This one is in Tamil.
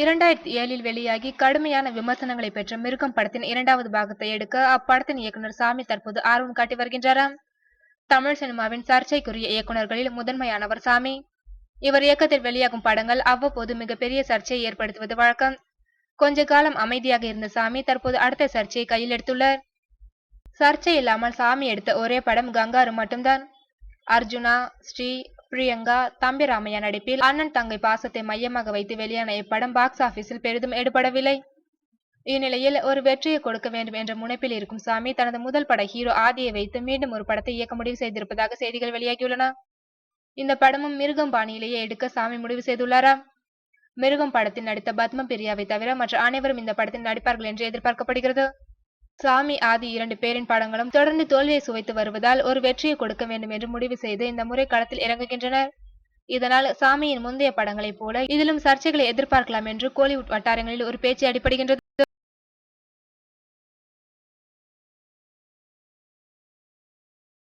2007இல் வெளியாகி கடுமையான விமர்சனங்களை பெற்ற மிருகம் படத்தின் 2வது பாகத்தை எடுக்க அப்படத்தின் இயக்குனர் சாமி தற்போது ஆர்வம் காட்டி வருகின்றாராம். தமிழ் சினிமாவின் சர்ச்சைக்குரிய இயக்குனர்களில் முதன்மையானவர் சாமி. இவர் இயக்கத்தில் வெளியாகும் படங்கள் அவ்வப்போது மிகப்பெரிய சர்ச்சையை ஏற்படுத்துவது வழக்கம். கொஞ்ச காலம் அமைதியாக இருந்த சாமி தற்போது அடுத்த சர்ச்சையை கையில் எடுத்துள்ளார். சர்ச்சை இல்லாமல் சாமி எடுத்த ஒரே படம் கங்காரு மட்டும்தான். அர்ஜுனா, ஸ்ரீ, பிரியங்கா, தம்பி ராமையா நடிப்பில் அண்ணன் தங்கை பாசத்தை மையமாக வைத்து வெளியான இப்படம் பாக்ஸ் ஆபீஸில் பெரிதும் எடுபடவில்லை. இந்நிலையில் ஒரு வெற்றியை கொடுக்க வேண்டும் என்ற முனைப்பில் இருக்கும் சாமி தனது முதல் பட ஹீரோ ஆதியை வைத்து மீண்டும் ஒரு படத்தை இயக்க முடிவு செய்திருப்பதாக செய்திகள் வெளியாகியுள்ளன. இந்த படமும் மிருகம் பாணியிலேயே எடுக்க சாமி முடிவு செய்துள்ளாரா. மிருகம் படத்தில் நடித்த பத்ம பிரியாவை தவிர மற்ற அனைவரும் இந்த படத்தில் நடிப்பார்கள் என்று எதிர்பார்க்கப்படுகிறது. சாமி, ஆதி 2 பேரின் படங்களும் தொடர்ந்து தோல்வியை சுவைத்து வருவதால் ஒரு வெற்றியை கொடுக்க வேண்டும் என்று முடிவு செய்து இந்த முறை களத்தில் இறங்குகின்றனர். இதனால் சாமியின் முந்தைய படங்களைப் போல இதிலும் சர்ச்சைகளை எதிர்பார்க்கலாம் என்று கோலிவுட் வட்டாரங்களில் ஒரு பேச்சு அடிபடுகின்றது.